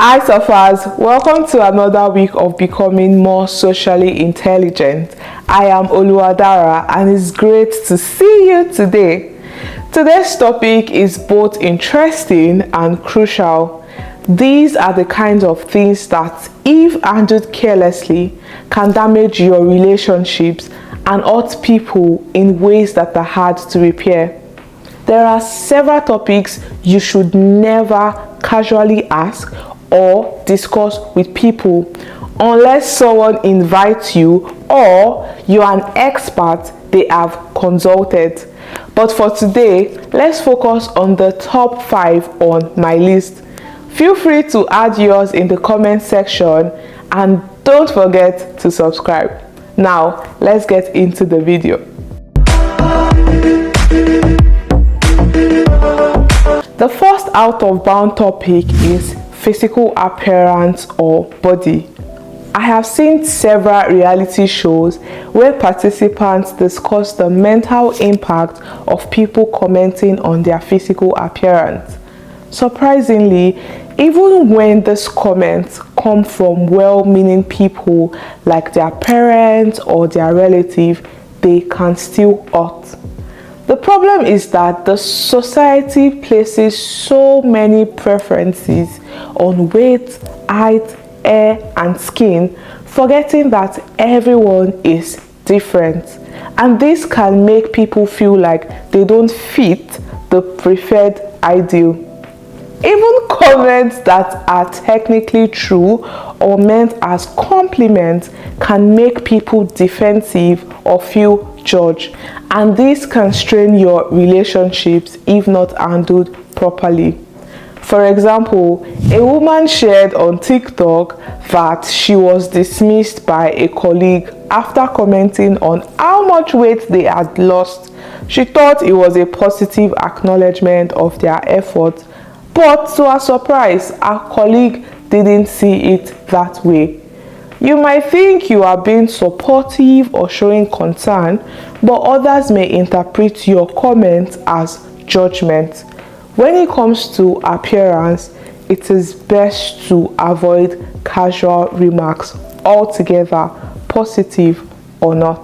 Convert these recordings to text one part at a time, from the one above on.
Hi sufferers, welcome to another week of becoming more socially intelligent. I am Oluwadara and it's great to see you today. Today's topic is both interesting and crucial. These are the kinds of things that, if handled carelessly, can damage your relationships and hurt people in ways that are hard to repair. There are several topics you should never casually ask or discuss with people unless someone invites you or you're an expert they have consulted. But for today, let's focus on the top 5 on my list. Feel free to add yours in the comment section and don't forget to subscribe. Now, let's get into the video. The first out of bound topic is physical appearance or body. I have seen several reality shows where participants discuss the mental impact of people commenting on their physical appearance. Surprisingly, even when these comments come from well-meaning people like their parents or their relative, they can still hurt. The problem is that the society places so many preferences on weight, height, hair, and skin, forgetting that everyone is different. And this can make people feel like they don't fit the preferred ideal. Even comments that are technically true or meant as compliments can make people defensive or feel judged, and this can strain your relationships if not handled properly. For example, a woman shared on TikTok that she was dismissed by a colleague after commenting on how much weight they had lost. She thought it was a positive acknowledgement of their efforts, but to her surprise, her colleague didn't see it that way. You might think you are being supportive or showing concern, but others may interpret your comments as judgment. When it comes to appearance, it is best to avoid casual remarks altogether, positive or not.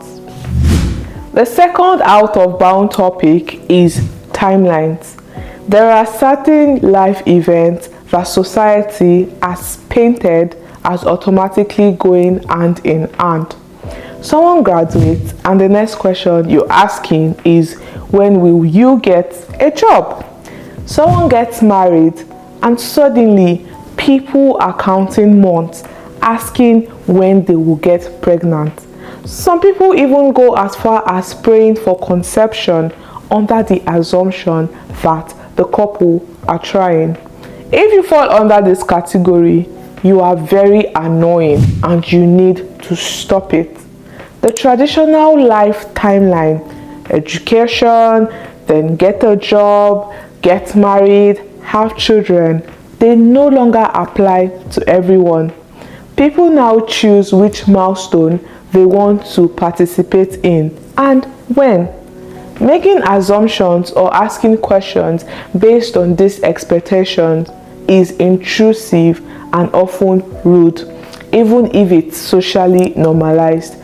The second out of bound topic is timelines. There are certain life events that society has painted as automatically going hand in hand. Someone graduates and the next question you're asking is, when will you get a job? Someone gets married and suddenly people are counting months, asking when they will get pregnant. Some people even go as far as praying for conception under the assumption that the couple are trying. If you fall under this category, you are very annoying and you need to stop it. The traditional life timeline, education, then get a job, get married, have children, they no longer apply to everyone. People now choose which milestone they want to participate in and when. Making assumptions or asking questions based on these expectations is intrusive and often rude, even if it's socially normalized.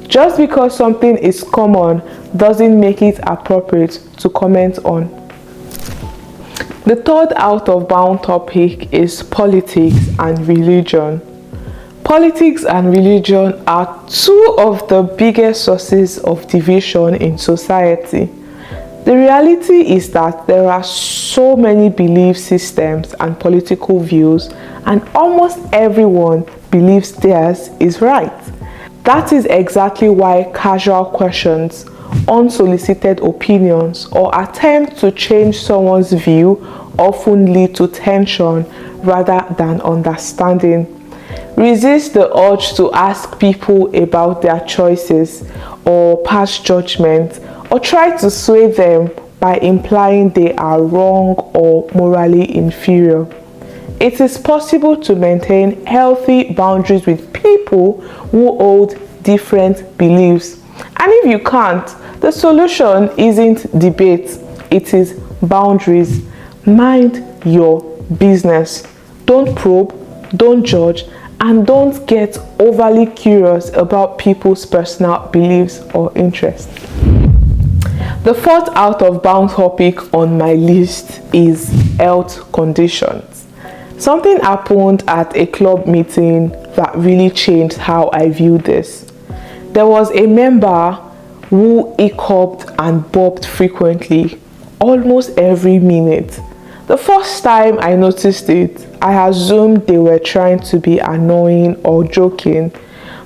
Just because something is common doesn't make it appropriate to comment on. The third out of bound topic is politics and religion. Politics and religion are two of the biggest sources of division in society. The reality is that there are so many belief systems and political views, and almost everyone believes theirs is right. That is exactly why casual questions, unsolicited opinions, or attempts to change someone's view often lead to tension rather than understanding. Resist the urge to ask people about their choices or pass judgment, or try to sway them by implying they are wrong or morally inferior. It is possible to maintain healthy boundaries with people who hold different beliefs. And if you can't, the solution isn't debate, it is boundaries. Mind your business. Don't probe, don't judge, and don't get overly curious about people's personal beliefs or interests. The fourth out of bound topic on my list is health conditions. Something happened at a club meeting that really changed how I view this. There was a member who hiccuped and burped frequently, almost every minute. The first time I noticed it, I assumed they were trying to be annoying or joking,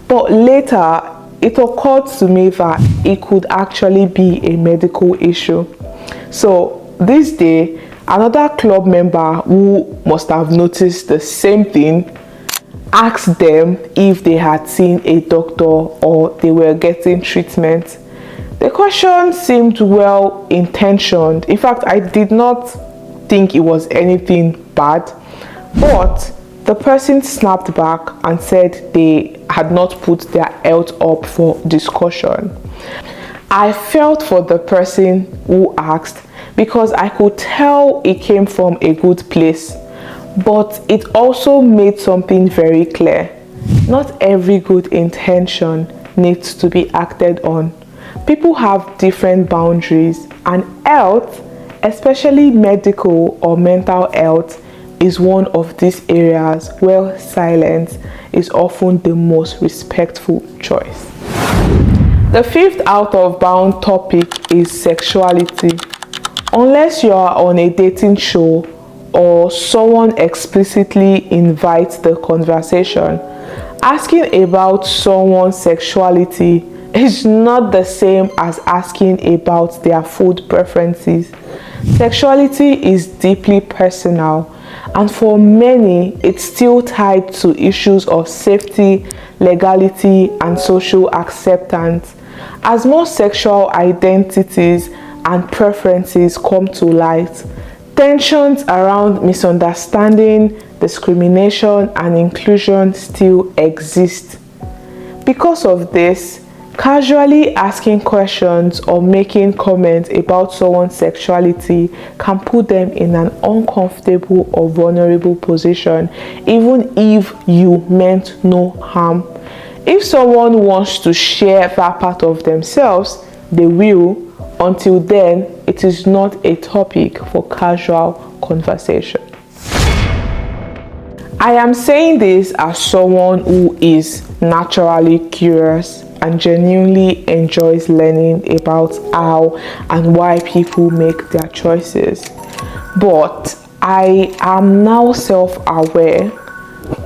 but later it occurred to me that it could actually be a medical issue. So this day, another club member who must have noticed the same thing asked them if they had seen a doctor or they were getting treatment. The question seemed well intentioned. In fact, I did not think it was anything bad, but the person snapped back and said they had not put their health up for discussion. I felt for the person who asked because I could tell it came from a good place, but it also made something very clear. Not every good intention needs to be acted on. People have different boundaries, and health, especially medical or mental health, is one of these areas where silence is often the most respectful choice. The fifth out of bound topic is sexuality. Unless you are on a dating show or someone explicitly invites the conversation, asking about someone's sexuality is not the same as asking about their food preferences. Sexuality is deeply personal, and for many, it's still tied to issues of safety, legality, and social acceptance. As more sexual identities and preferences come to light, tensions around misunderstanding, discrimination, and inclusion still exist. Because of this, casually asking questions or making comments about someone's sexuality can put them in an uncomfortable or vulnerable position, even if you meant no harm. If someone wants to share that part of themselves, they will. Until then, it is not a topic for casual conversation. I am saying this as someone who is naturally curious and genuinely enjoys learning about how and why people make their choices. But I am now self-aware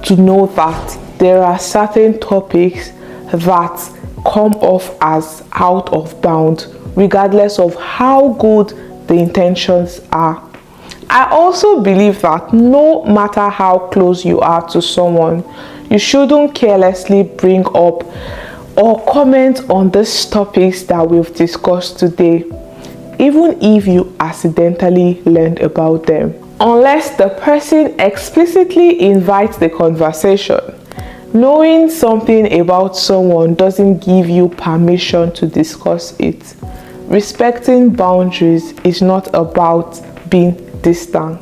to know that there are certain topics that come off as out of bound, regardless of how good the intentions are. I also believe that no matter how close you are to someone, you shouldn't carelessly bring up or comment on these topics that we've discussed today, even if you accidentally learned about them, unless the person explicitly invites the conversation. Knowing something about someone doesn't give you permission to discuss it. Respecting boundaries is not about being distant.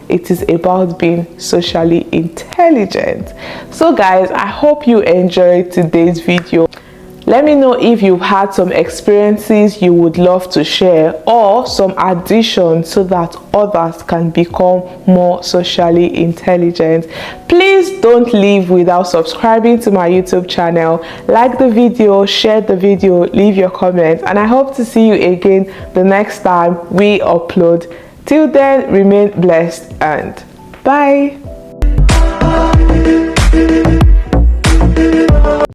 It is about being socially intelligent. So guys, I hope you enjoyed today's video. Let me know if you've had some experiences you would love to share or some additions so that others can become more socially intelligent. Please don't leave without subscribing to my YouTube channel. Like the video, share the video, leave your comments, and I hope to see you again the next time we upload. Till then, remain blessed and bye.